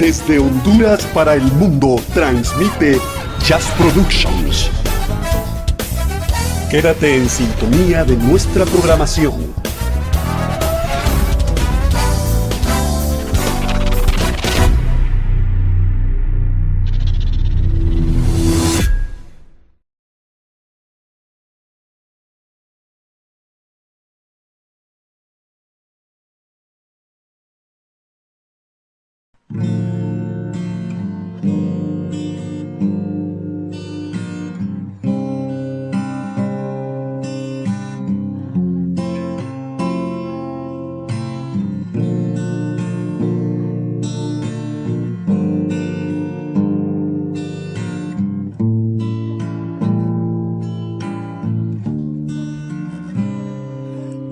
Desde Honduras para el mundo transmite Jazz Productions. Quédate en sintonía de nuestra programación.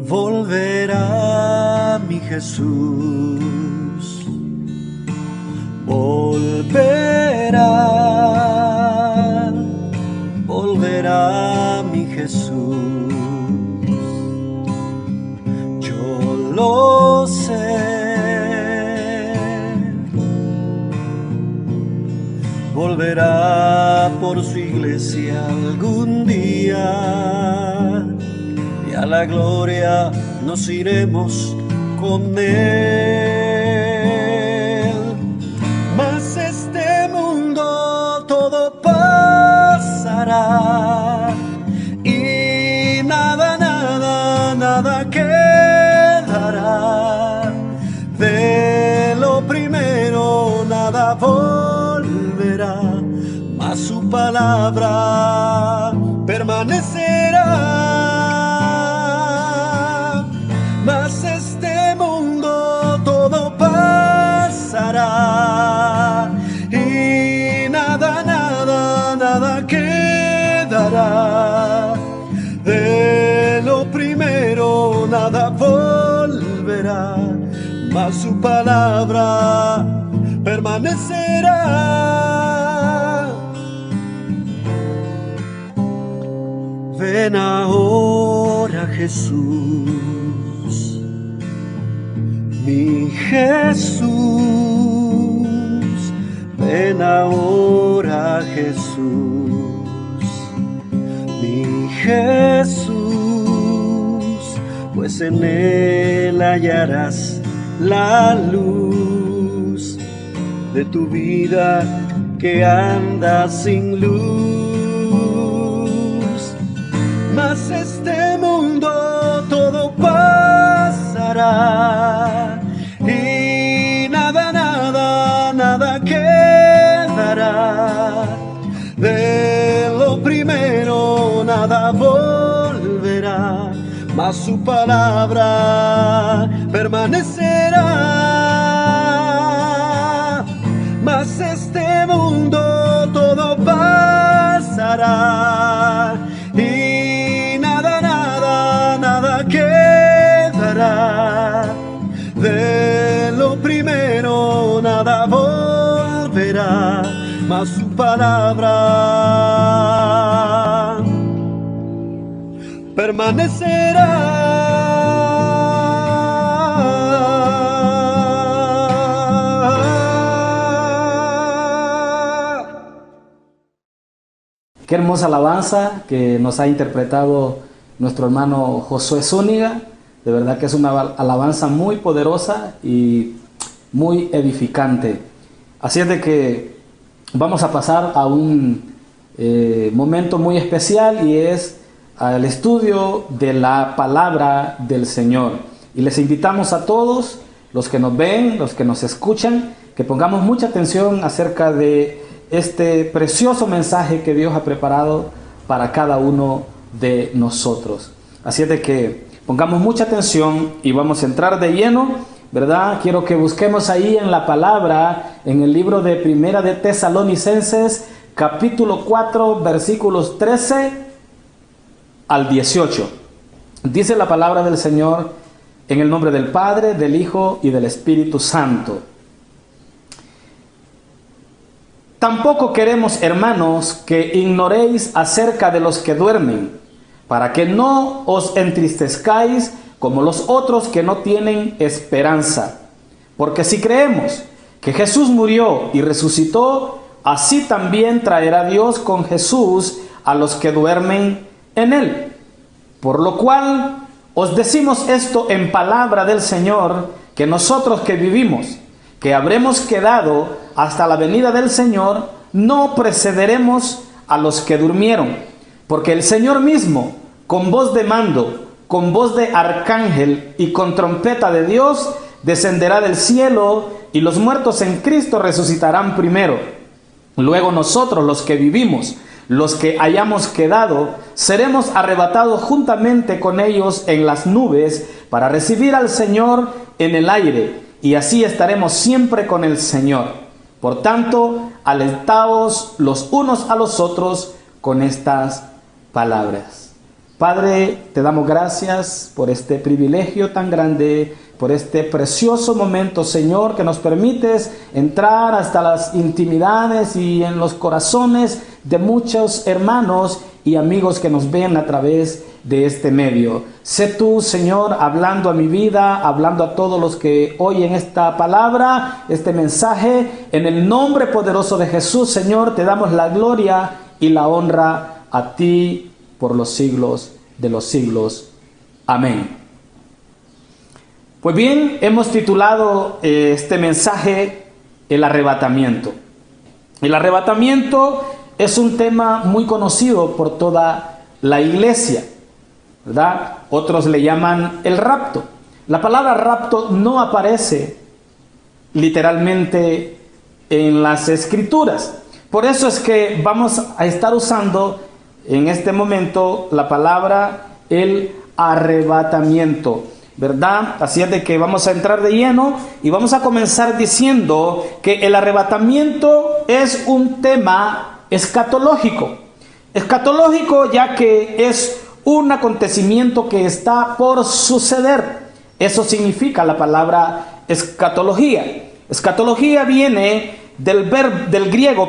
Volverá mi Jesús, volverá, volverá mi Jesús, yo lo sé. Volverá por su iglesia algún día, y a la gloria nos iremos con Él. Mas este mundo todo pasará, y nada, nada, nada quedará. De lo primero nada volverá, mas su palabra permanecerá. Mas este mundo todo pasará, y nada, nada, nada quedará. De lo primero nada volverá, mas su palabra permanecerá. Ven ahora, Jesús, mi Jesús, ven ahora, Jesús, mi Jesús, pues en Él hallarás la luz de tu vida que anda sin luz. Mas este mundo todo pasará, y nada, nada, nada quedará. De lo primero nada volverá, mas su palabra permanecerá. Mas este mundo todo pasará, y nada, nada, nada quedará. De lo primero nada volverá, mas su palabra permanecerá. Qué hermosa alabanza que nos ha interpretado nuestro hermano Josué Zúñiga. De verdad que es una alabanza muy poderosa y muy edificante. Así es de que vamos a pasar a un momento muy especial, y es al estudio de la palabra del Señor. Y les invitamos a todos, los que nos ven, los que nos escuchan, que pongamos mucha atención acerca de este precioso mensaje que Dios ha preparado para cada uno de nosotros. Así es de que pongamos mucha atención y vamos a entrar de lleno, ¿verdad? Quiero que busquemos ahí en la palabra, en el libro de Primera de Tesalonicenses, capítulo 4, versículos 13 al 18. Dice la palabra del Señor en el nombre del Padre, del Hijo y del Espíritu Santo. Tampoco queremos, hermanos, que ignoréis acerca de los que duermen, para que no os entristezcáis como los otros que no tienen esperanza. Porque si creemos que Jesús murió y resucitó, así también traerá Dios con Jesús a los que duermen en él. Por lo cual os decimos esto en palabra del Señor, que nosotros que vivimos, que habremos quedado hasta la venida del Señor, no precederemos a los que durmieron. Porque el Señor mismo, con voz de mando, con voz de arcángel y con trompeta de Dios, descenderá del cielo, y los muertos en Cristo resucitarán primero. Luego nosotros, los que vivimos, los que hayamos quedado, seremos arrebatados juntamente con ellos en las nubes para recibir al Señor en el aire, y así estaremos siempre con el Señor. Por tanto, alentaos los unos a los otros con estas palabras. Padre, te damos gracias por este privilegio tan grande, por este precioso momento, Señor, que nos permites entrar hasta las intimidades y en los corazones de muchos hermanos y amigos que nos ven a través de este medio. Sé tú, Señor, hablando a mi vida, hablando a todos los que oyen esta palabra, este mensaje. En el nombre poderoso de Jesús, Señor, te damos la gloria y la honra a ti por los siglos de los siglos. Amén. Pues bien, hemos titulado este mensaje El arrebatamiento. El arrebatamiento es un tema muy conocido por toda la iglesia, ¿verdad? Otros le llaman el rapto. La palabra rapto no aparece literalmente en las Escrituras. Por eso es que vamos a estar usando en este momento la palabra el arrebatamiento, ¿verdad? Así es de que vamos a entrar de lleno y vamos a comenzar diciendo que el arrebatamiento es un tema escatológico. Escatológico ya que es un acontecimiento que está por suceder. Eso significa la palabra escatología. Escatología viene del griego,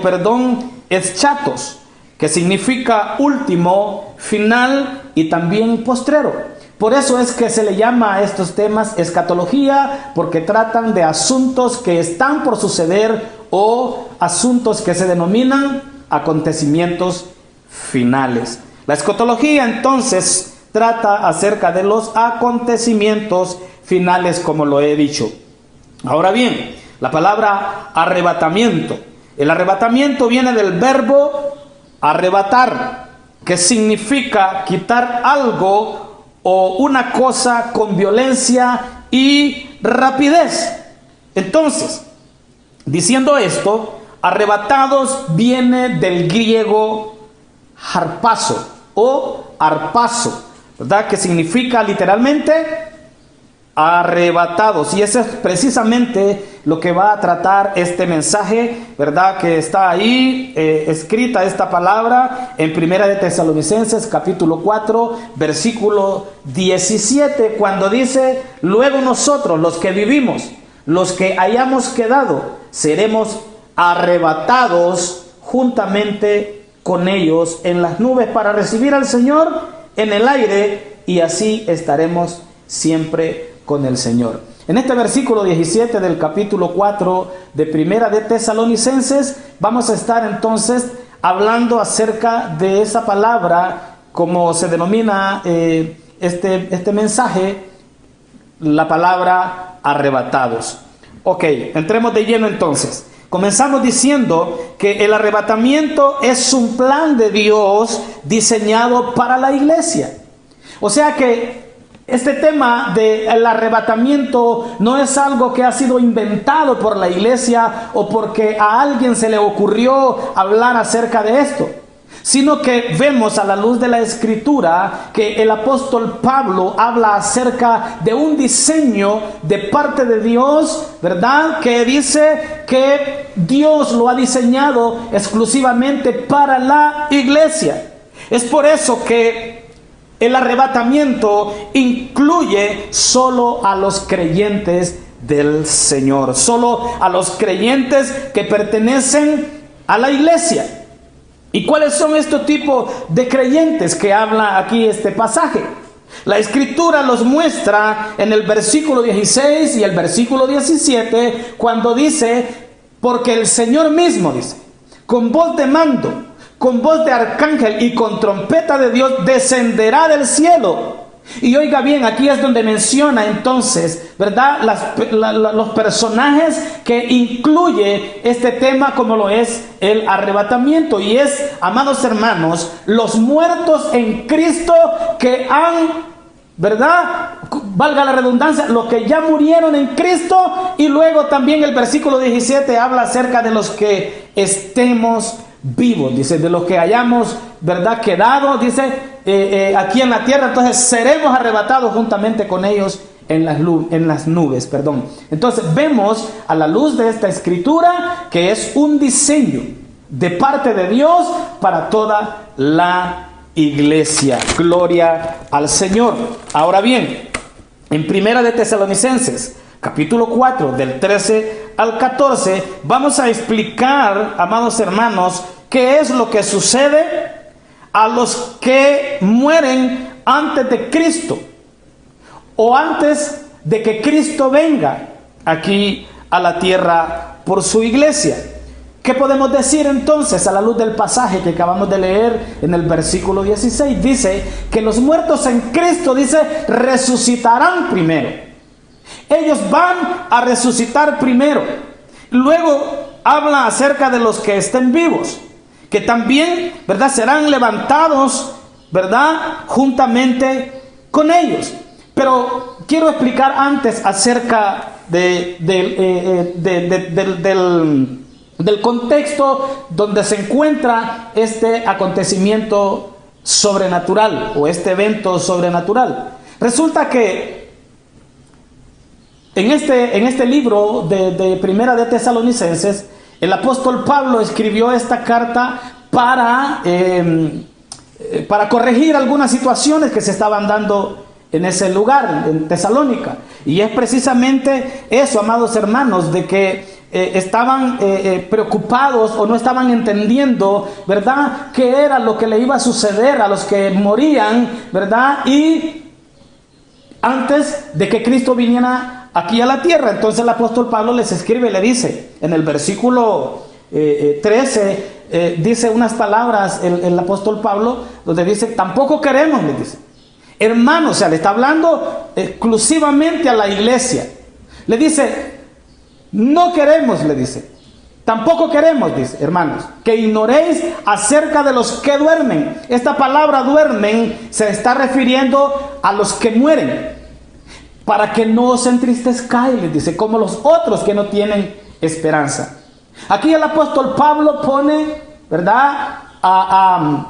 eschatos, que significa último, final y también postrero. Por eso es que se le llama a estos temas escatología, porque tratan de asuntos que están por suceder o asuntos que se denominan acontecimientos finales. La escatología entonces trata acerca de los acontecimientos finales, como lo he dicho. Ahora bien, la palabra arrebatamiento. El arrebatamiento viene del verbo arrebatar, que significa quitar algo o una cosa con violencia y rapidez. Entonces, diciendo esto, arrebatados viene del griego harpazo o arpazo, ¿verdad? Que significa literalmente arrebatados. Y eso es precisamente lo que va a tratar este mensaje, ¿verdad? Que está ahí escrita esta palabra en Primera de Tesalonicenses capítulo 4 versículo 17, cuando dice: luego nosotros, los que vivimos, los que hayamos quedado, seremos arrebatados juntamente con ellos en las nubes para recibir al Señor en el aire, y así estaremos siempre con el Señor. En este versículo 17 del capítulo 4 de Primera de Tesalonicenses vamos a estar entonces hablando acerca de esa palabra, como se denomina este mensaje, la palabra arrebatados. Ok, entremos de lleno entonces. Comenzamos diciendo que el arrebatamiento es un plan de Dios diseñado para la iglesia. O sea que este tema del arrebatamiento no es algo que ha sido inventado por la iglesia o porque a alguien se le ocurrió hablar acerca de esto, sino que vemos a la luz de la Escritura que el apóstol Pablo habla acerca de un diseño de parte de Dios, ¿verdad? Que dice que Dios lo ha diseñado exclusivamente para la iglesia. Es por eso que el arrebatamiento incluye solo a los creyentes del Señor, solo a los creyentes que pertenecen a la iglesia. ¿Y cuáles son estos tipos de creyentes que habla aquí este pasaje? La Escritura los muestra en el versículo 16 y el versículo 17, cuando dice, porque el Señor mismo, dice, con voz de mando, con voz de arcángel y con trompeta de Dios descenderá del cielo. Y oiga bien, aquí es donde menciona entonces, ¿verdad?, los personajes que incluye este tema, como lo es el arrebatamiento. Y es, amados hermanos, los muertos en Cristo que han, ¿verdad?, valga la redundancia, los que ya murieron en Cristo. Y luego también el versículo 17 habla acerca de los que estemos vivos, dice, de los que hayamos, ¿verdad?, quedado, dice, aquí en la tierra. Entonces seremos arrebatados juntamente con ellos en las nubes, perdón. Entonces vemos a la luz de esta escritura que es un diseño de parte de Dios para toda la iglesia. Gloria al Señor. Ahora bien, en Primera de Tesalonicenses, capítulo 4, del 13 al 14, vamos a explicar, amados hermanos, qué es lo que sucede a los que mueren antes de Cristo o antes de que Cristo venga aquí a la tierra por su iglesia. ¿Qué podemos decir entonces a la luz del pasaje que acabamos de leer en el versículo 16? Dice que los muertos en Cristo, dice, resucitarán primero. Ellos van a resucitar primero. Luego habla acerca de los que estén vivos, que también, ¿verdad?, serán levantados, ¿verdad?, juntamente con ellos. Pero quiero explicar antes acerca del contexto donde se encuentra este acontecimiento sobrenatural o este evento sobrenatural. Resulta que en este libro de Primera de Tesalonicenses, el apóstol Pablo escribió esta carta para corregir algunas situaciones que se estaban dando en ese lugar, en Tesalónica. Y es precisamente eso, amados hermanos, de que estaban preocupados o no estaban entendiendo, ¿verdad?, qué era lo que le iba a suceder a los que morían, ¿verdad?, y antes de que Cristo viniera aquí a la tierra. Entonces el apóstol Pablo les escribe y le dice, en el versículo 13, dice unas palabras el apóstol Pablo, donde dice, tampoco queremos, le dice, hermanos, o sea, le está hablando exclusivamente a la iglesia. Le dice, no queremos, le dice, tampoco queremos, dice, hermanos, que ignoréis acerca de los que duermen. Esta palabra duermen se está refiriendo a los que mueren, para que no os entristezcáis, les dice, como los otros que no tienen esperanza. Aquí el apóstol Pablo pone, ¿verdad?, a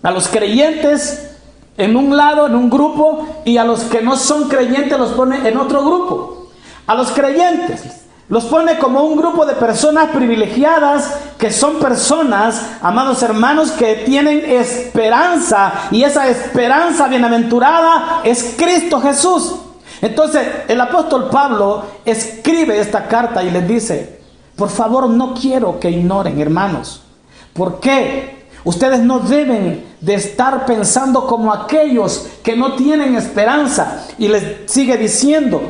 los creyentes en un lado, en un grupo, y a los que no son creyentes los pone en otro grupo. A los creyentes los pone como un grupo de personas privilegiadas, que son personas, amados hermanos, que tienen esperanza, y esa esperanza bienaventurada es Cristo Jesús. Entonces el apóstol Pablo escribe esta carta y les dice, por favor, no quiero que ignoren, hermanos. ¿Por qué? Ustedes no deben de estar pensando como aquellos que no tienen esperanza. Y les sigue diciendo,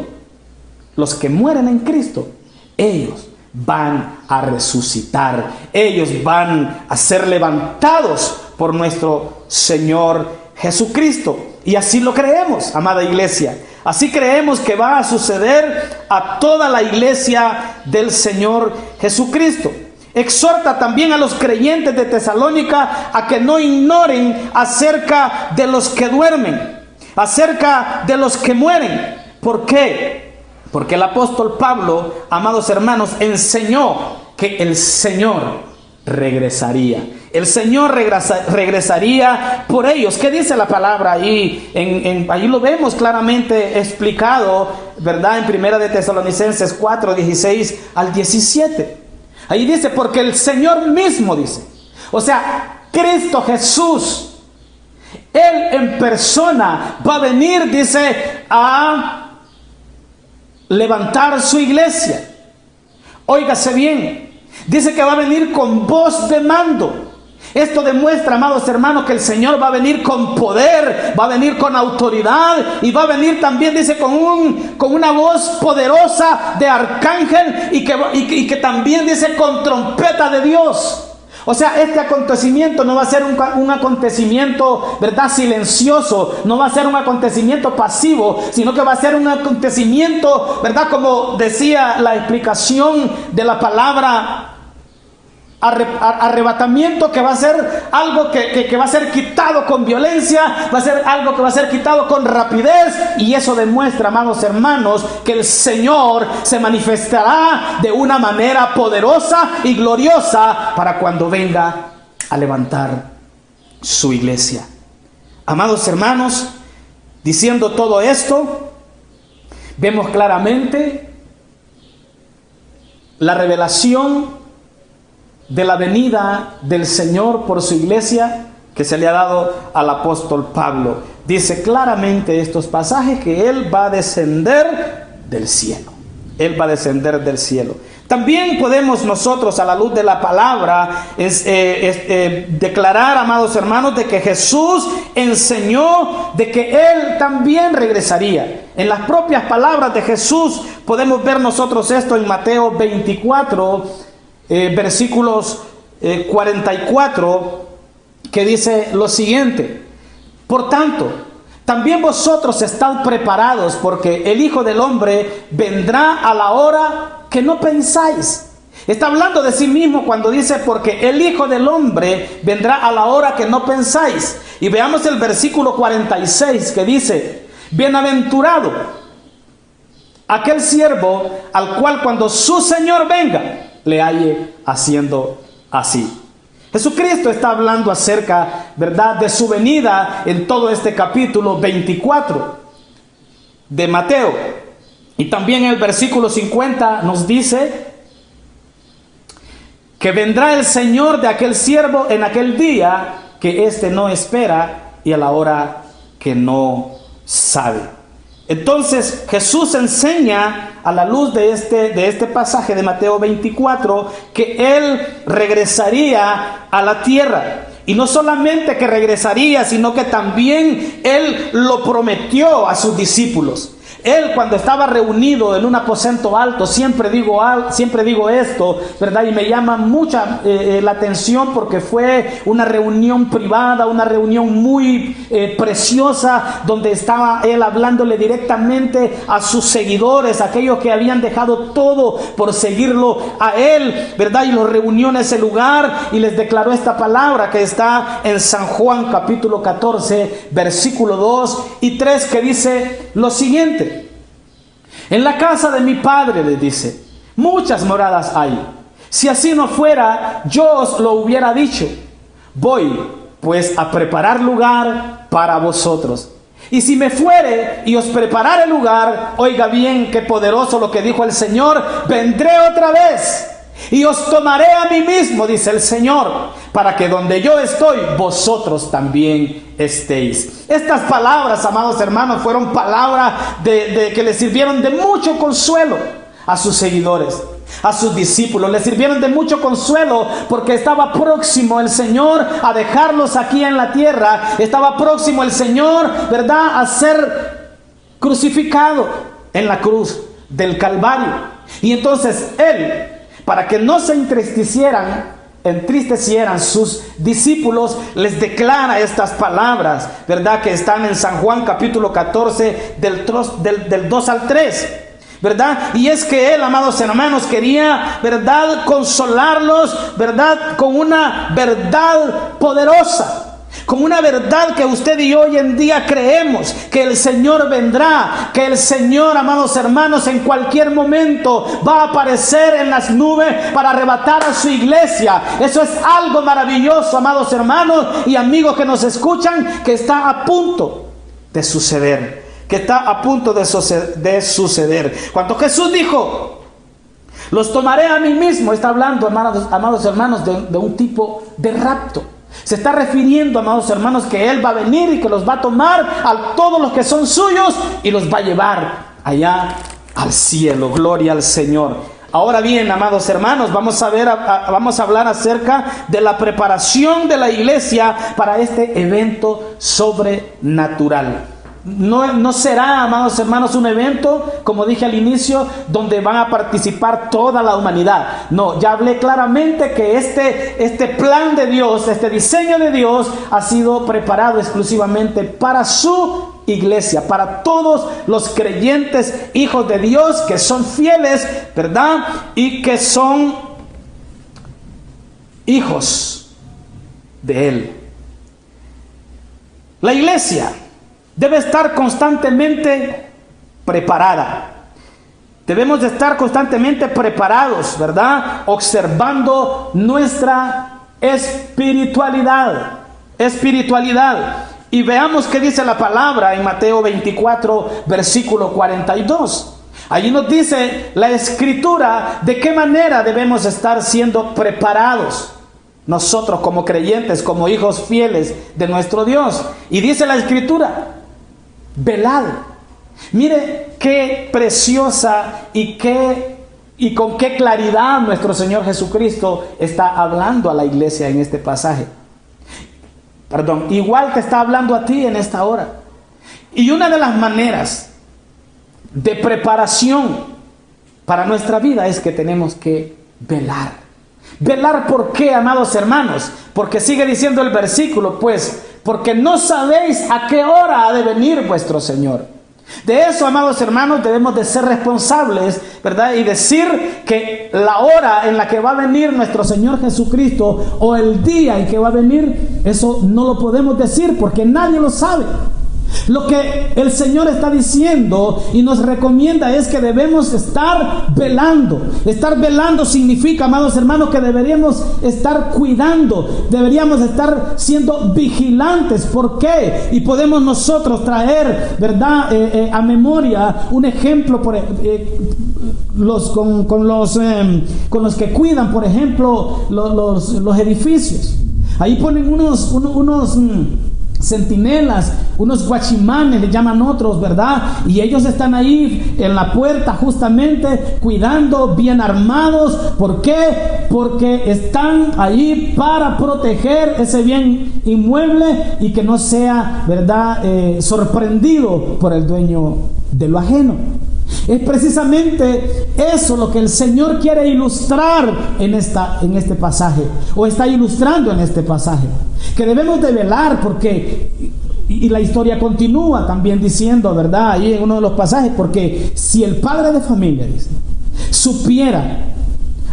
los que mueren en Cristo, ellos van a resucitar, ellos van a ser levantados por nuestro Señor Jesucristo. Y así lo creemos, amada iglesia. Así creemos que va a suceder a toda la iglesia del Señor Jesucristo. Exhorta también a los creyentes de Tesalónica a que no ignoren acerca de los que duermen, acerca de los que mueren. ¿Por qué? Porque el apóstol Pablo, amados hermanos, enseñó que el Señor regresaría. El Señor regresaría por ellos. ¿Qué dice la palabra ahí? Ahí lo vemos claramente explicado, ¿verdad? En Primera de Tesalonicenses 4, 16 al 17. Ahí dice, porque el Señor mismo dice, o sea, Cristo Jesús, Él en persona va a venir, dice, a levantar su iglesia. Óigase bien, dice que va a venir con voz de mando. Esto demuestra, amados hermanos, que el Señor va a venir con poder, va a venir con autoridad y va a venir también, dice, con una voz poderosa de arcángel y que también dice con trompeta de Dios. O sea, este acontecimiento no va a ser un acontecimiento, ¿verdad?, silencioso, no va a ser un acontecimiento pasivo, sino que va a ser un acontecimiento, ¿verdad?, como decía la explicación de la palabra arrebatamiento, que va a ser algo que va a ser quitado con violencia, va a ser algo que va a ser quitado con rapidez, y eso demuestra, amados hermanos, que el Señor se manifestará de una manera poderosa y gloriosa para cuando venga a levantar su iglesia. Amados hermanos, diciendo todo esto, vemos claramente la revelación de la venida del Señor por su iglesia que se le ha dado al apóstol Pablo. Dice claramente estos pasajes que Él va a descender del cielo. Él va a descender del cielo. También podemos nosotros, a la luz de la palabra, declarar, amados hermanos, de que Jesús enseñó de que Él también regresaría. En las propias palabras de Jesús podemos ver nosotros esto en Mateo 24, versículos 44, que dice lo siguiente: por tanto, también vosotros estad preparados, porque el Hijo del Hombre vendrá a la hora que no pensáis. Está hablando de sí mismo cuando dice porque el Hijo del Hombre vendrá a la hora que no pensáis. Y veamos el versículo 46, que dice: bienaventurado aquel siervo al cual cuando su Señor venga le halle haciendo así. Jesucristo está hablando acerca, ¿verdad?, de su venida en todo este capítulo 24 de Mateo. Y también el versículo 50 nos dice que vendrá el Señor de aquel siervo en aquel día que éste no espera y a la hora que no sabe. Entonces Jesús enseña a la luz de este pasaje de Mateo 24 que Él regresaría a la tierra. Y no solamente que regresaría, sino que también Él lo prometió a sus discípulos. Él, cuando estaba reunido en un aposento alto, siempre digo esto, ¿verdad? Y me llama mucha la atención porque fue una reunión privada, una reunión muy preciosa, donde estaba Él hablándole directamente a sus seguidores, aquellos que habían dejado todo por seguirlo a Él, ¿verdad? Y los reunió en ese lugar y les declaró esta palabra que está en San Juan capítulo 14, versículo 2 y 3, que dice lo siguiente: en la casa de mi Padre, les dice, muchas moradas hay. Si así no fuera, yo os lo hubiera dicho. Voy pues a preparar lugar para vosotros. Y si me fuere y os preparare lugar, oiga bien qué poderoso lo que dijo el Señor: vendré otra vez y os tomaré a mí mismo, dice el Señor, para que donde yo estoy, vosotros también estéis. Estas palabras, amados hermanos, fueron palabras que les sirvieron de mucho consuelo a sus seguidores, a sus discípulos. Les sirvieron de mucho consuelo porque estaba próximo el Señor a dejarlos aquí en la tierra. Estaba próximo el Señor, ¿verdad?, a ser crucificado en la cruz del Calvario. Y entonces Él, para que no se entristecieran sus discípulos, les declara estas palabras, ¿verdad?, que están en San Juan capítulo 14 del 2 al 3, ¿verdad? Y es que Él, amados hermanos, quería, ¿verdad?, consolarlos, ¿verdad?, con una verdad poderosa, con una verdad que usted y yo hoy en día creemos, que el Señor vendrá, que el Señor, amados hermanos, en cualquier momento va a aparecer en las nubes para arrebatar a su iglesia. Eso es algo maravilloso, amados hermanos y amigos que nos escuchan, que está a punto de suceder, que está a punto de suceder. Cuando Jesús dijo: los tomaré a mí mismo, está hablando, amados hermanos, de un tipo de rapto. Se está refiriendo, amados hermanos, que Él va a venir y que los va a tomar a todos los que son suyos y los va a llevar allá al cielo. Gloria al Señor. Ahora bien, amados hermanos, vamos a hablar acerca de la preparación de la iglesia para este evento sobrenatural. No será, amados hermanos, un evento, como dije al inicio, donde van a participar toda la humanidad. No, ya hablé claramente que este plan de Dios, este diseño de Dios ha sido preparado exclusivamente para su iglesia, para todos los creyentes, hijos de Dios, que son fieles, ¿verdad? Y que son hijos de Él. La iglesia debe estar constantemente preparada. Debemos de estar constantemente preparados, ¿verdad? Observando nuestra espiritualidad. Y veamos qué dice la palabra en Mateo 24, versículo 42. Allí nos dice la Escritura de qué manera debemos estar siendo preparados nosotros como creyentes, como hijos fieles de nuestro Dios. Y dice la Escritura: velad. Mire qué preciosa y con qué claridad nuestro Señor Jesucristo está hablando a la iglesia en este pasaje. Igual te está hablando a ti en esta hora. Y una de las maneras de preparación para nuestra vida es que tenemos que velar. ¿Velar por qué, amados hermanos? Porque sigue diciendo el versículo, pues, porque no sabéis a qué hora ha de venir vuestro Señor. De eso, amados hermanos, debemos de ser responsables, ¿verdad? Y decir que la hora en la que va a venir nuestro Señor Jesucristo, o el día en que va a venir, eso no lo podemos decir porque nadie lo sabe. Lo que el Señor está diciendo y nos recomienda es que debemos estar velando. Estar velando significa, amados hermanos, que deberíamos estar cuidando, deberíamos estar siendo vigilantes. ¿Por qué? Y podemos nosotros traer, ¿verdad?, a memoria un ejemplo con los que cuidan, por ejemplo, los edificios. Ahí ponen unos centinelas, unos guachimanes, le llaman otros, ¿verdad? Y ellos están ahí en la puerta justamente cuidando, bien armados. ¿Por qué? Porque están ahí para proteger ese bien inmueble y que no sea, ¿verdad?, sorprendido por el dueño de lo ajeno. Es precisamente eso lo que el Señor quiere ilustrar en este pasaje, o está ilustrando en este pasaje, que debemos de velar porque, y la historia continúa también diciendo, ¿verdad?, ahí en uno de los pasajes, porque si el padre de familia, dice, supiera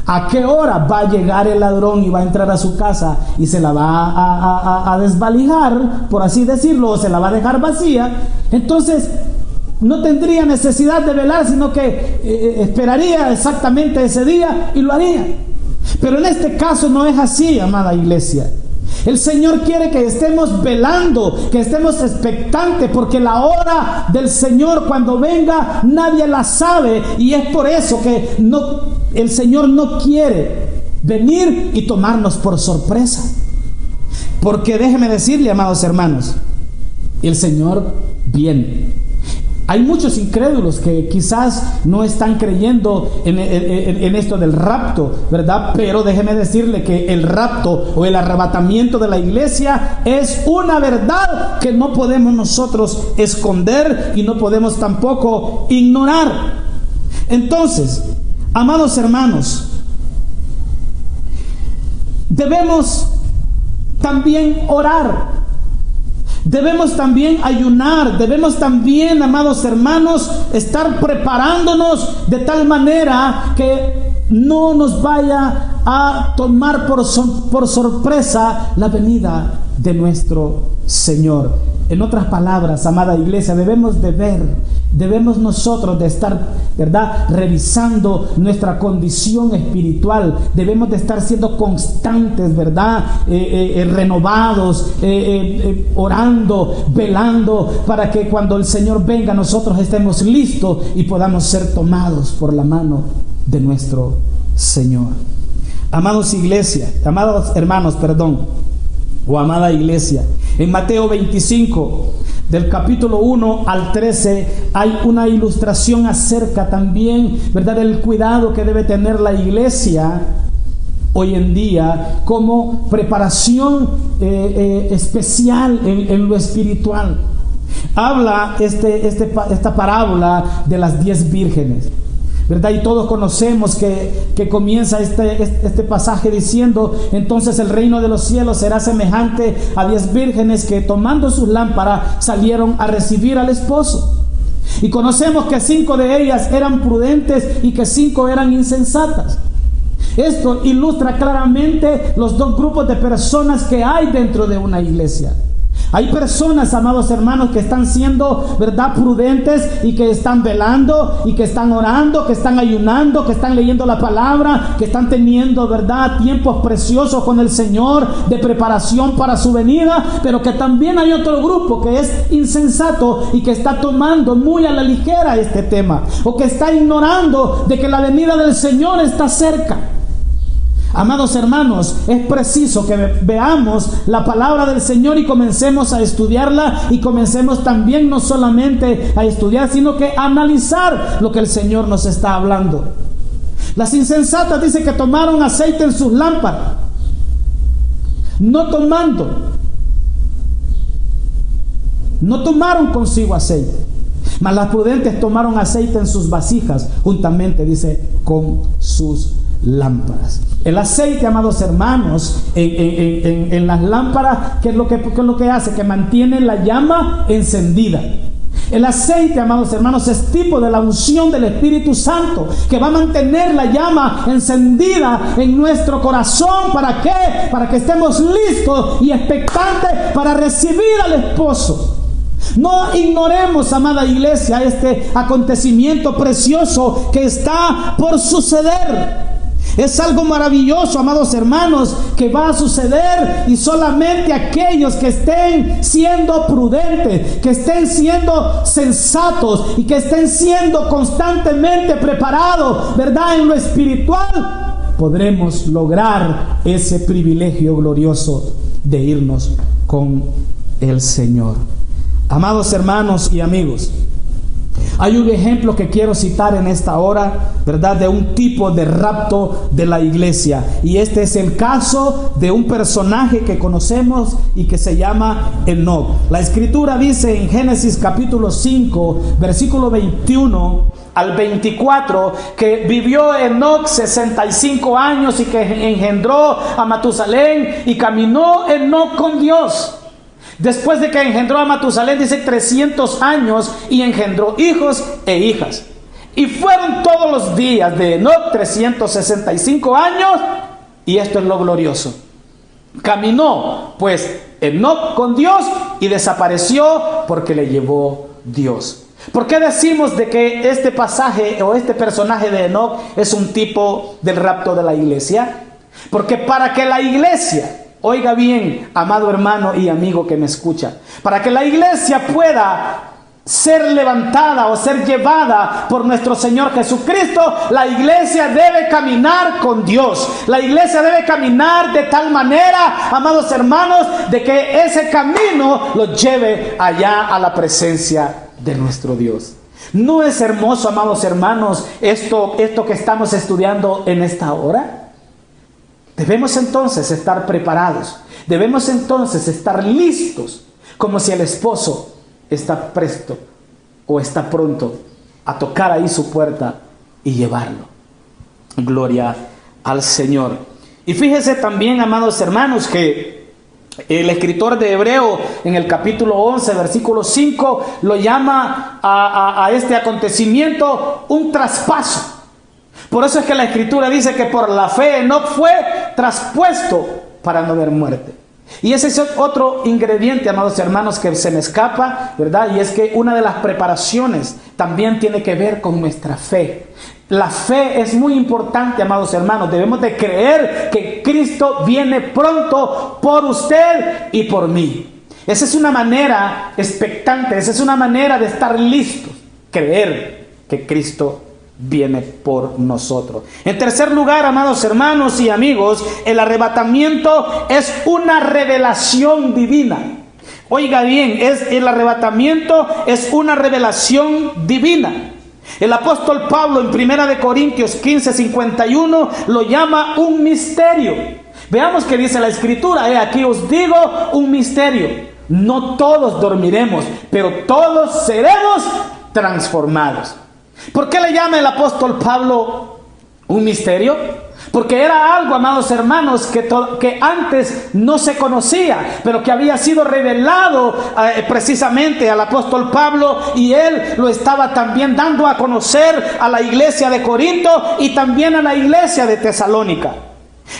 a qué hora va a llegar el ladrón y va a entrar a su casa y se la va a desvalijar, por así decirlo, o se la va a dejar vacía, entonces no tendría necesidad de velar, sino que esperaría exactamente ese día y lo haría. Pero en este caso no es así, amada iglesia. El Señor quiere que estemos velando, que estemos expectantes, porque la hora del Señor cuando venga nadie la sabe, y es por eso que el Señor no quiere venir y tomarnos por sorpresa. Porque déjeme decirle, amados hermanos, el Señor viene. Hay muchos incrédulos que quizás no están creyendo en esto del rapto, ¿verdad? Pero déjeme decirle que el rapto o el arrebatamiento de la iglesia es una verdad que no podemos nosotros esconder y no podemos tampoco ignorar. Entonces, amados hermanos, debemos también orar. Debemos también ayunar, debemos también, amados hermanos, estar preparándonos de tal manera que no nos vaya a tomar por sorpresa la venida de nuestro Señor. En otras palabras, amada iglesia, debemos nosotros de estar, ¿verdad?, revisando nuestra condición espiritual. Debemos de estar siendo constantes, ¿verdad?, renovados, orando, velando, para que cuando el Señor venga nosotros estemos listos y podamos ser tomados por la mano de nuestro Señor. Amados hermanos, o amada iglesia, en Mateo 25, del capítulo 1 al 13, hay una ilustración acerca también, ¿verdad?, del cuidado que debe tener la iglesia hoy en día como preparación especial en lo espiritual. Habla esta parábola de las 10 vírgenes, ¿verdad? Y todos conocemos que comienza este pasaje diciendo: entonces el reino de los cielos será semejante a 10 vírgenes que, tomando sus lámparas, salieron a recibir al esposo. Y conocemos que 5 de ellas eran prudentes y que 5 eran insensatas. Esto ilustra claramente los dos grupos de personas que hay dentro de una iglesia. Hay personas, amados hermanos, que están siendo, ¿verdad?, prudentes y que están velando y que están orando, que están ayunando, que están leyendo la palabra, que están teniendo, ¿verdad?, tiempos preciosos con el Señor de preparación para su venida. Pero que también hay otro grupo que es insensato y que está tomando muy a la ligera este tema, o que está ignorando de que la venida del Señor está cerca. Amados hermanos, es preciso que veamos la palabra del Señor y comencemos a estudiarla, y comencemos también no solamente a estudiar, sino que a analizar lo que el Señor nos está hablando. Las insensatas dice que tomaron aceite en sus lámparas, no tomaron consigo aceite, mas las prudentes tomaron aceite en sus vasijas, juntamente, dice, con sus lámparas. El aceite, amados hermanos, en las lámparas, ¿qué es lo que hace? Que mantiene la llama encendida. El aceite, amados hermanos, es tipo de la unción del Espíritu Santo, que va a mantener la llama encendida en nuestro corazón. ¿Para qué? Para que estemos listos y expectantes para recibir al esposo. No ignoremos, amada iglesia, este acontecimiento precioso que está por suceder. Es algo maravilloso, amados hermanos, que va a suceder, y solamente aquellos que estén siendo prudentes, que estén siendo sensatos y que estén siendo constantemente preparados, ¿verdad?, en lo espiritual, podremos lograr ese privilegio glorioso de irnos con el Señor. Amados hermanos y amigos, hay un ejemplo que quiero citar en esta hora, ¿verdad?, de un tipo de rapto de la iglesia. Y este es el caso de un personaje que conocemos y que se llama Enoc. La escritura dice en Génesis capítulo 5, versículo 21 al 24, que vivió Enoc 65 años y que engendró a Matusalén, y caminó Enoc con Dios. Después de que engendró a Matusalén, dice 300 años, y engendró hijos e hijas. Y fueron todos los días de Enoc 365 años, y esto es lo glorioso. Caminó pues Enoc con Dios y desapareció porque le llevó Dios. ¿Por qué decimos de que este pasaje o este personaje de Enoc es un tipo del rapto de la iglesia? Porque para que la iglesia, oiga bien, amado hermano y amigo que me escucha, para que la iglesia pueda ser levantada o ser llevada por nuestro Señor Jesucristo, la iglesia debe caminar con Dios. La iglesia debe caminar de tal manera, amados hermanos, de que ese camino lo lleve allá a la presencia de nuestro Dios. ¿No es hermoso, amados hermanos, esto que estamos estudiando en esta hora? Debemos entonces estar preparados. Debemos entonces estar listos, como si el esposo está presto o está pronto a tocar ahí su puerta y llevarlo. Gloria al Señor. Y fíjese también, amados hermanos, que el escritor de Hebreo en el capítulo 11, versículo 5, lo llama a este acontecimiento un traspaso. Por eso es que la escritura dice que por la fe Enoc fue traspuesto para no ver muerte. Y ese es otro ingrediente, amados hermanos, que se me escapa, ¿verdad? Y es que una de las preparaciones también tiene que ver con nuestra fe. La fe es muy importante, amados hermanos. Debemos de creer que Cristo viene pronto por usted y por mí. Esa es una manera expectante, esa es una manera de estar listos. Creer que Cristo viene por nosotros. En tercer lugar, amados hermanos y amigos, el arrebatamiento es una revelación divina. Oiga bien, el arrebatamiento es una revelación divina. El apóstol Pablo en 1 Corintios 15:51 lo llama un misterio. Veamos qué dice la Escritura. Aquí os digo un misterio. No todos dormiremos, pero todos seremos transformados. ¿Por qué le llama el apóstol Pablo un misterio? Porque era algo, amados hermanos, que antes no se conocía, pero que había sido revelado precisamente al apóstol Pablo, y él lo estaba también dando a conocer a la iglesia de Corinto y también a la iglesia de Tesalónica.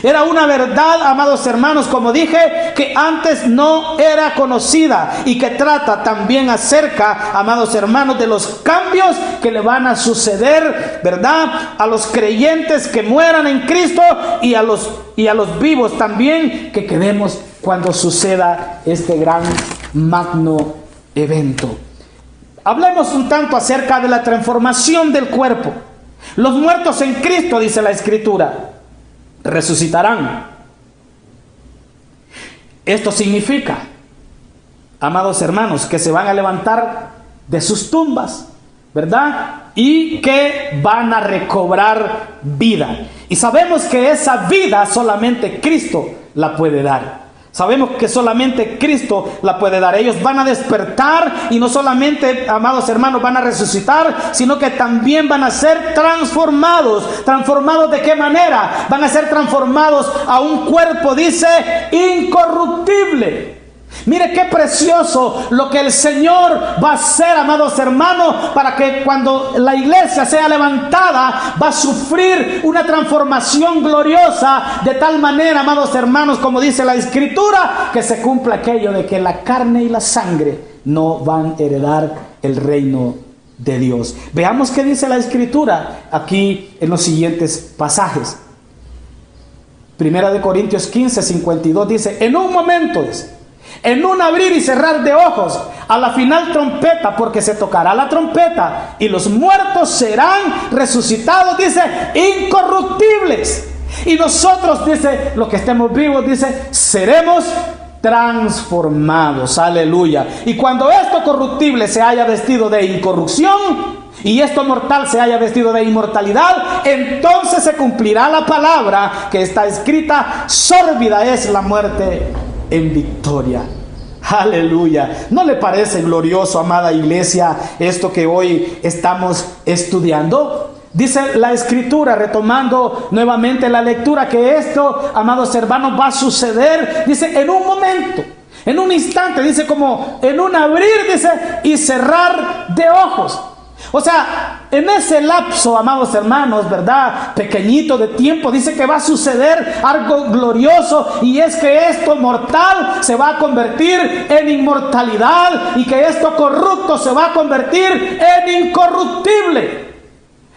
Era una verdad, amados hermanos, como dije, que antes no era conocida y que trata también acerca, amados hermanos, de los cambios que le van a suceder, ¿verdad?, a los creyentes que mueran en Cristo y a los vivos también que quedemos cuando suceda este gran magno evento. Hablemos un tanto acerca de la transformación del cuerpo. Los muertos en Cristo, dice la Escritura, resucitarán. Esto significa, amados hermanos, que se van a levantar de sus tumbas, ¿verdad? Y que van a recobrar vida. Y sabemos que esa vida solamente Cristo la puede dar. Sabemos que solamente Cristo la puede dar. Ellos van a despertar y no solamente, amados hermanos, van a resucitar, sino que también van a ser transformados. ¿Transformados de qué manera? Van a ser transformados a un cuerpo, dice, incorruptible. Mire qué precioso lo que el Señor va a hacer, amados hermanos, para que cuando la iglesia sea levantada, va a sufrir una transformación gloriosa, de tal manera, amados hermanos, como dice la Escritura, que se cumpla aquello de que la carne y la sangre no van a heredar el reino de Dios. Veamos qué dice la Escritura aquí en los siguientes pasajes. 1 Corintios 15:52 dice: en un momento, en un abrir y cerrar de ojos, a la final trompeta, porque se tocará la trompeta y los muertos serán resucitados, dice, incorruptibles. Y nosotros, dice, los que estemos vivos, dice, seremos transformados. Aleluya. Y cuando esto corruptible se haya vestido de incorrupción y esto mortal se haya vestido de inmortalidad, entonces se cumplirá la palabra que está escrita: sórbida es la muerte en victoria. Aleluya. ¿No le parece glorioso, amada iglesia, esto que hoy estamos estudiando? Dice la Escritura, retomando nuevamente la lectura, que esto, amados hermanos, va a suceder, dice, en un momento, en un instante, dice, como en un abrir, dice, y cerrar de ojos. O sea, en ese lapso, amados hermanos, ¿verdad?, pequeñito de tiempo, dice que va a suceder algo glorioso, y es que esto mortal se va a convertir en inmortalidad, y que esto corrupto se va a convertir en incorruptible.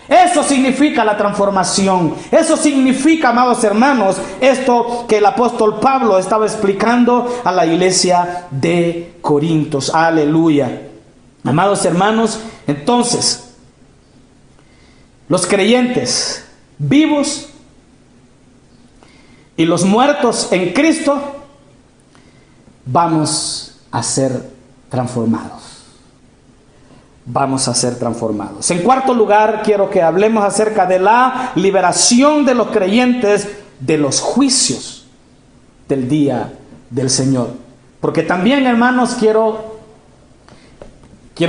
Eso significa la transformación. Eso significa, amados hermanos, esto que el apóstol Pablo estaba explicando a la iglesia de Corintios. Aleluya. Amados hermanos, entonces, los creyentes vivos y los muertos en Cristo vamos a ser transformados. Vamos a ser transformados. En cuarto lugar, quiero que hablemos acerca de la liberación de los creyentes de los juicios del día del Señor. Porque también, hermanos, quiero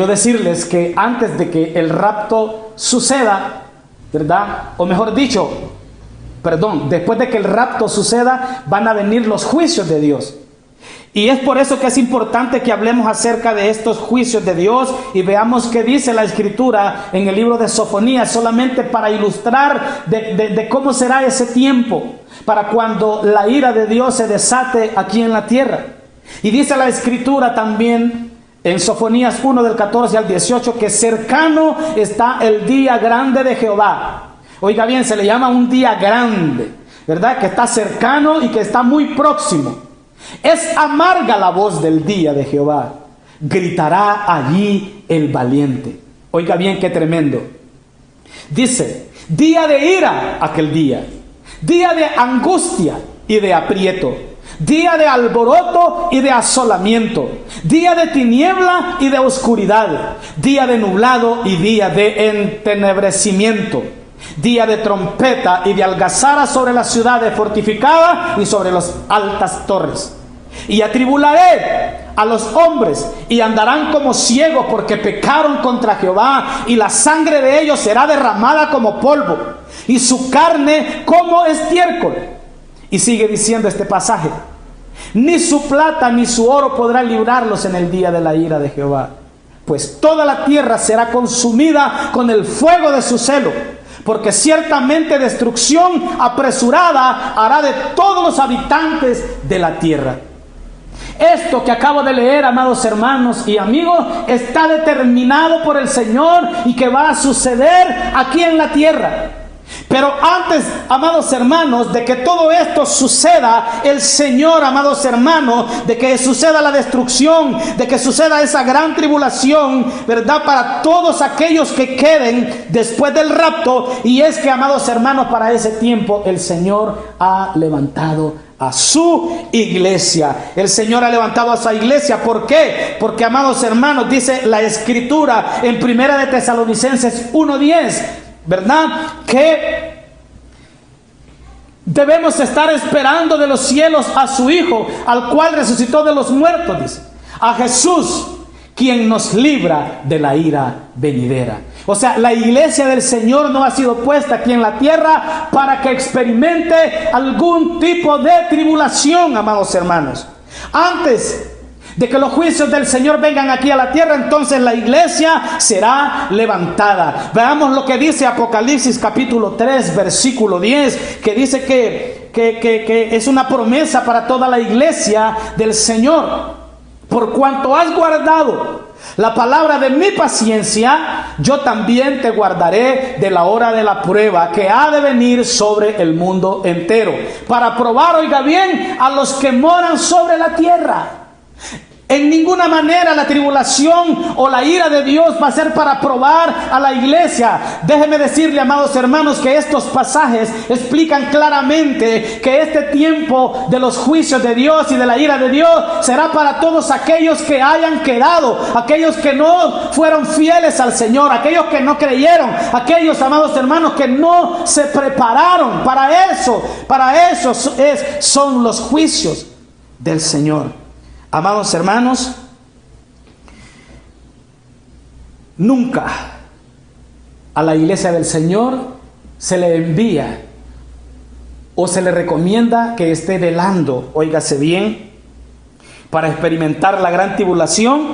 decirles que antes de que el rapto suceda, ¿verdad? O mejor dicho, después de que el rapto suceda, van a venir los juicios de Dios. Y es por eso que es importante que hablemos acerca de estos juicios de Dios y veamos qué dice la Escritura en el libro de Sofonías, solamente para ilustrar de cómo será ese tiempo, para cuando la ira de Dios se desate aquí en la tierra. Y dice la Escritura también en Sofonías 1 del 14 al 18 que cercano está el día grande de Jehová. Oiga bien, se le llama un día grande, ¿verdad? Que está cercano y que está muy próximo. Es amarga la voz del día de Jehová, gritará allí el valiente. Oiga bien, qué tremendo. Dice, día de ira aquel día, día de angustia y de aprieto, día de alboroto y de asolamiento, día de tiniebla y de oscuridad, día de nublado y día de entenebrecimiento, día de trompeta y de algazara sobre las ciudades fortificadas y sobre las altas torres. Y atribularé a los hombres y andarán como ciegos porque pecaron contra Jehová, y la sangre de ellos será derramada como polvo y su carne como estiércol. Y sigue diciendo este pasaje: ni su plata ni su oro podrá librarlos en el día de la ira de Jehová, pues toda la tierra será consumida con el fuego de su celo, porque ciertamente destrucción apresurada hará de todos los habitantes de la tierra. Esto que acabo de leer, amados hermanos y amigos, está determinado por el Señor y que va a suceder aquí en la tierra. Pero antes, amados hermanos, de que todo esto suceda, el Señor, amados hermanos, de que suceda la destrucción, de que suceda esa gran tribulación, ¿verdad?, para todos aquellos que queden después del rapto. Y es que, amados hermanos, para ese tiempo el Señor ha levantado a su iglesia. El Señor ha levantado a su iglesia. ¿Por qué? Porque, amados hermanos, dice la Escritura en Primera de Tesalonicenses 1:10, ¿verdad?, que debemos estar esperando de los cielos a su Hijo, al cual resucitó de los muertos, dice, a Jesús, quien nos libra de la ira venidera. O sea, la iglesia del Señor no ha sido puesta aquí en la tierra para que experimente algún tipo de tribulación, amados hermanos. Antes de que los juicios del Señor vengan aquí a la tierra, entonces la iglesia será levantada. Veamos lo que dice Apocalipsis capítulo 3, versículo 10, que dice que es una promesa para toda la iglesia del Señor. Por cuanto has guardado la palabra de mi paciencia, yo también te guardaré de la hora de la prueba que ha de venir sobre el mundo entero, para probar, oiga bien, a los que moran sobre la tierra. En ninguna manera la tribulación o la ira de Dios va a ser para probar a la iglesia. Déjeme decirle, amados hermanos, que estos pasajes explican claramente que este tiempo de los juicios de Dios y de la ira de Dios será para todos aquellos que hayan quedado, aquellos que no fueron fieles al Señor, aquellos que no creyeron, aquellos, amados hermanos, que no se prepararon para eso. Para eso son los juicios del Señor. Amados hermanos, nunca a la iglesia del Señor se le envía o se le recomienda que esté velando, óigase bien, para experimentar la gran tribulación,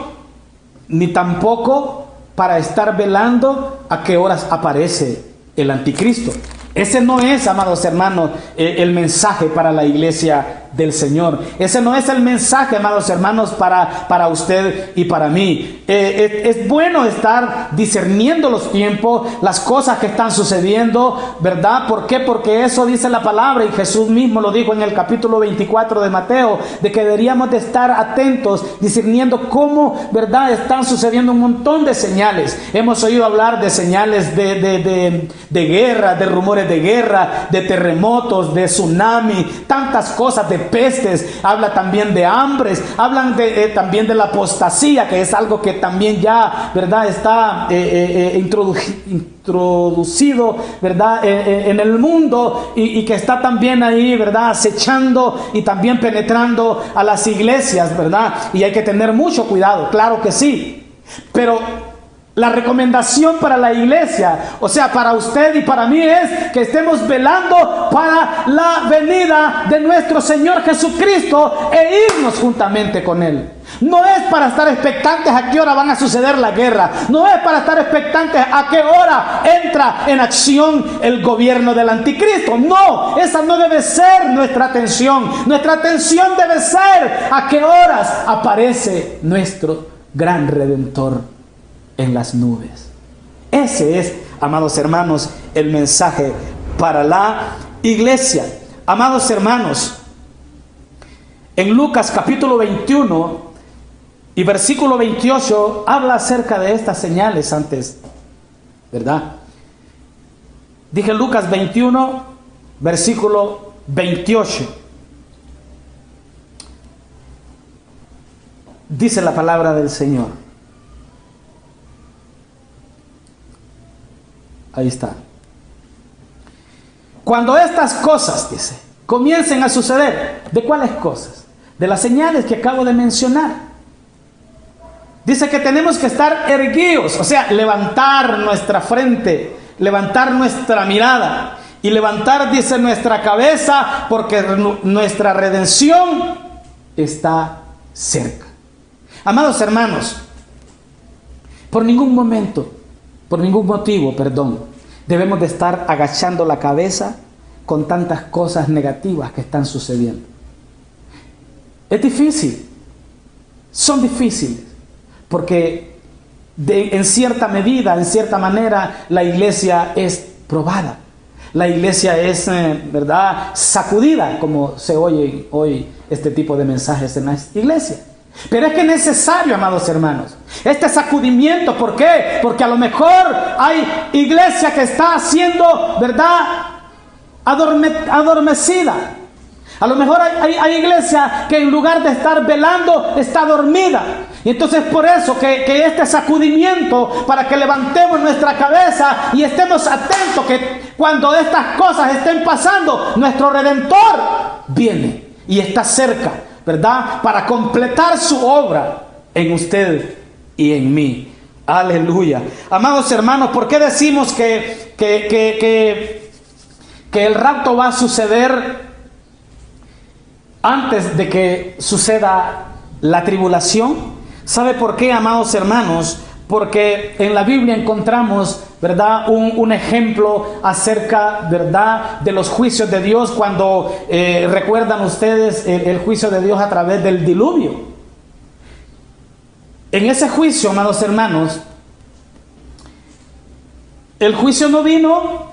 ni tampoco para estar velando a qué horas aparece el anticristo. Ese no es, amados hermanos, el mensaje para la iglesia del Señor. Ese no es el mensaje, amados hermanos, para usted y para mí. Es bueno estar discerniendo los tiempos, las cosas que están sucediendo, ¿verdad? ¿Por qué? Porque eso dice la palabra, y Jesús mismo lo dijo en el capítulo 24 de Mateo, de que deberíamos de estar atentos, discerniendo cómo, ¿verdad?, están sucediendo un montón de señales. Hemos oído hablar de señales de guerra, de rumores de guerra, de terremotos, de tsunami, tantas cosas, de pestes. Habla también de hambres, hablan también de la apostasía, que es algo que también ya, ¿verdad?, está introducido, ¿verdad?, en el mundo, y que está también ahí, ¿verdad?, acechando y también penetrando a las iglesias, ¿verdad? Y hay que tener mucho cuidado, claro que sí. Pero la recomendación para la iglesia, o sea, para usted y para mí, es que estemos velando para la venida de nuestro Señor Jesucristo e irnos juntamente con Él. No es para estar expectantes a qué hora van a suceder la guerra. No es para estar expectantes a qué hora entra en acción el gobierno del anticristo. No, esa no debe ser nuestra atención. Nuestra atención debe ser a qué horas aparece nuestro gran Redentor en las nubes. Ese es, amados hermanos, el mensaje para la iglesia. Amados hermanos, en Lucas capítulo 21 y versículo 28 habla acerca de estas señales antes, ¿verdad? Dije Lucas 21, versículo 28. Dice la palabra del Señor. Ahí está. Cuando estas cosas, dice, comiencen a suceder. ¿De cuáles cosas? De las señales que acabo de mencionar. Dice que tenemos que estar erguidos, o sea, levantar nuestra frente, levantar nuestra mirada y levantar, dice, nuestra cabeza, porque nuestra redención está cerca. Amados hermanos, por ningún motivo, debemos de estar agachando la cabeza con tantas cosas negativas que están sucediendo. Es difícil, son difíciles, porque en cierta medida, en cierta manera, la iglesia es probada. La iglesia es, ¿verdad?, sacudida, como se oye hoy este tipo de mensajes en la iglesia. Pero es que es necesario, amados hermanos, este sacudimiento. ¿Por qué? Porque a lo mejor hay iglesia que está siendo, ¿verdad?, adormecida. A lo mejor hay iglesia que en lugar de estar velando, está dormida. Y entonces por eso que este sacudimiento, para que levantemos nuestra cabeza y estemos atentos, que cuando estas cosas estén pasando, nuestro Redentor viene y está cerca, ¿verdad?, para completar su obra en usted y en mí. Aleluya. Amados hermanos, ¿por qué decimos que el rapto va a suceder antes de que suceda la tribulación? ¿Sabe por qué, amados hermanos? Porque en la Biblia encontramos, ¿verdad?, un ejemplo acerca, ¿verdad?, de los juicios de Dios, cuando recuerdan ustedes el juicio de Dios a través del diluvio. En ese juicio, amados hermanos, el juicio no vino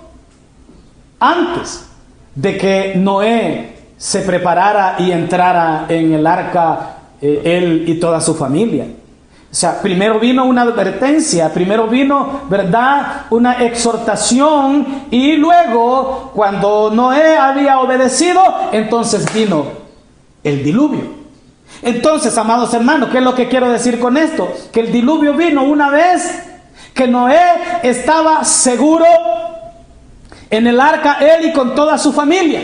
antes de que Noé se preparara y entrara en el arca, él y toda su familia. O sea, primero vino una advertencia, primero vino, ¿verdad?, una exhortación, y luego, cuando Noé había obedecido, entonces vino el diluvio. Entonces, amados hermanos, ¿qué es lo que quiero decir con esto? Que el diluvio vino una vez que Noé estaba seguro en el arca, él y con toda su familia.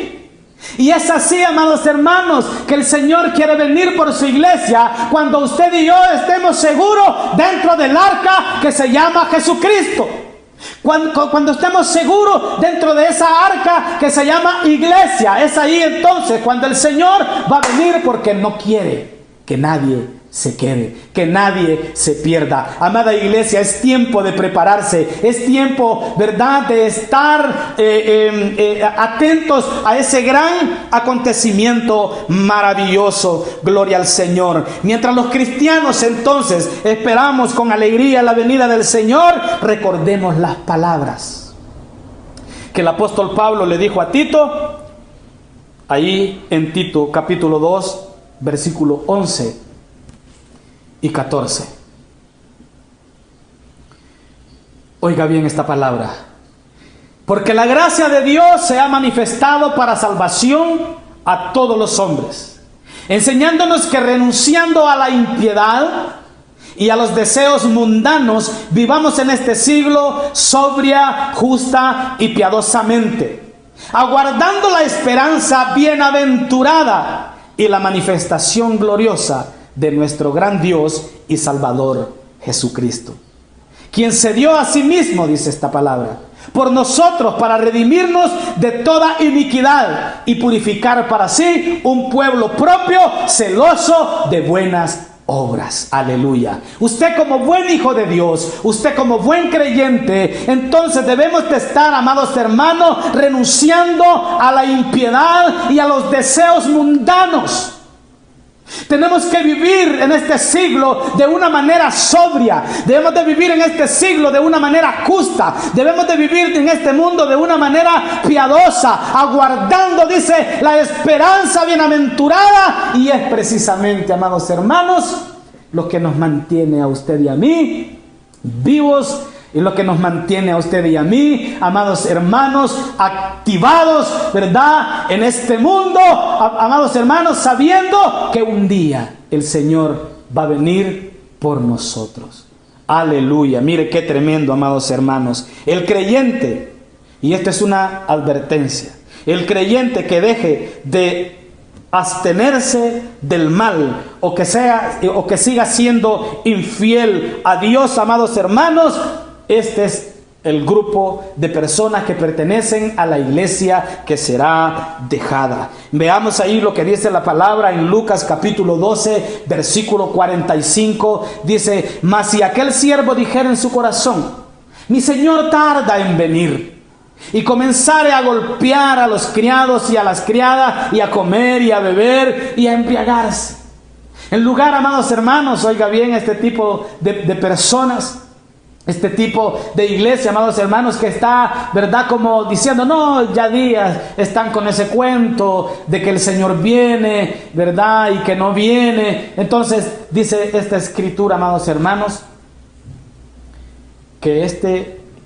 Y es así, amados hermanos, que el Señor quiere venir por su iglesia cuando usted y yo estemos seguros dentro del arca que se llama Jesucristo. Cuando estemos seguros dentro de esa arca que se llama iglesia, es ahí entonces cuando el Señor va a venir, porque no quiere que nadie se quede, que nadie se pierda. Amada iglesia, es tiempo de prepararse, es tiempo, ¿verdad?, de estar atentos a ese gran acontecimiento maravilloso. Gloria al Señor. Mientras los cristianos entonces esperamos con alegría la venida del Señor, recordemos las palabras que el apóstol Pablo le dijo a Tito, ahí en Tito capítulo 2, versículo 11 y 14. Oiga bien esta palabra. Porque la gracia de Dios se ha manifestado para salvación a todos los hombres, enseñándonos que renunciando a la impiedad y a los deseos mundanos, vivamos en este siglo sobria, justa y piadosamente, aguardando la esperanza bienaventurada y la manifestación gloriosa de nuestro gran Dios y Salvador Jesucristo, quien se dio a sí mismo, dice esta palabra, por nosotros, para redimirnos de toda iniquidad y purificar para sí un pueblo propio, celoso de buenas obras. Aleluya. Usted como buen hijo de Dios, usted como buen creyente, entonces debemos de estar, amados hermanos, renunciando a la impiedad y a los deseos mundanos. Tenemos que vivir en este siglo de una manera sobria. Debemos de vivir en este siglo de una manera justa. Debemos de vivir en este mundo de una manera piadosa, aguardando, dice, la esperanza bienaventurada. Y es precisamente, amados hermanos, lo que nos mantiene a usted y a mí vivos, y lo que nos mantiene a usted y a mí, amados hermanos, activados, ¿verdad?, en este mundo, amados hermanos, sabiendo que un día el Señor va a venir por nosotros. Aleluya. Mire qué tremendo, amados hermanos. El creyente, y esta es una advertencia, el creyente que deje de abstenerse del mal o que siga siendo infiel a Dios, amados hermanos, este es el grupo de personas que pertenecen a la iglesia que será dejada. Veamos ahí lo que dice la palabra en Lucas capítulo 12, versículo 45. Dice: mas si aquel siervo dijera en su corazón: mi señor tarda en venir, y comenzare a golpear a los criados y a las criadas, y a comer y a beber y a embriagarse. En lugar, amados hermanos, oiga bien, este tipo de personas, este tipo de iglesia, amados hermanos, que está, ¿verdad?, como diciendo: no, ya días están con ese cuento de que el Señor viene, ¿verdad?, y que no viene. Entonces dice esta escritura, amados hermanos, que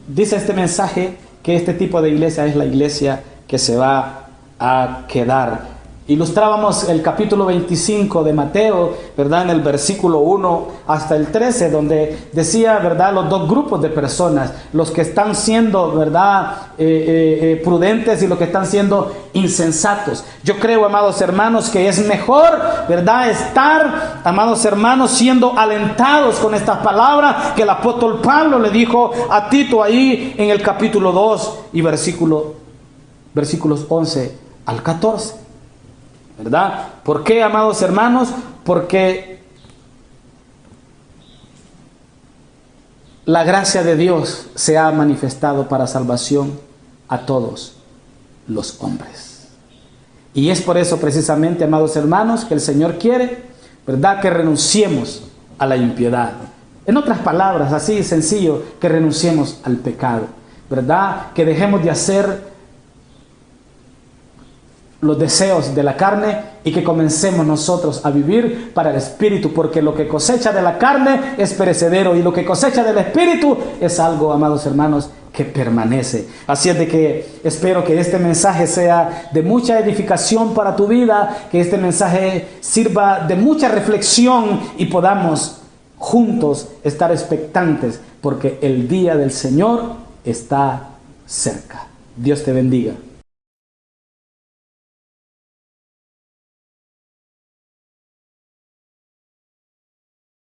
dice este mensaje, que este tipo de iglesia es la iglesia que se va a quedar. Ilustrábamos el capítulo 25 de Mateo, ¿verdad?, en el versículo 1 hasta el 13, donde decía, ¿verdad?, los dos grupos de personas, los que están siendo, ¿verdad?, prudentes y los que están siendo insensatos. Yo creo, amados hermanos, que es mejor, ¿verdad?, estar, amados hermanos, siendo alentados con estas palabras que el apóstol Pablo le dijo a Tito ahí en el capítulo 2 y versículos 11 al 14. ¿Verdad? ¿Por qué, amados hermanos? Porque la gracia de Dios se ha manifestado para salvación a todos los hombres. Y es por eso precisamente, amados hermanos, que el Señor quiere, ¿verdad?, que renunciemos a la impiedad. En otras palabras, así sencillo, que renunciemos al pecado, ¿verdad? Que dejemos de hacer los deseos de la carne y que comencemos nosotros a vivir para el Espíritu, porque lo que cosecha de la carne es perecedero y lo que cosecha del Espíritu es algo, amados hermanos, que permanece. Así es de que espero que este mensaje sea de mucha edificación para tu vida, que este mensaje sirva de mucha reflexión y podamos juntos estar expectantes, porque el día del Señor está cerca. Dios te bendiga.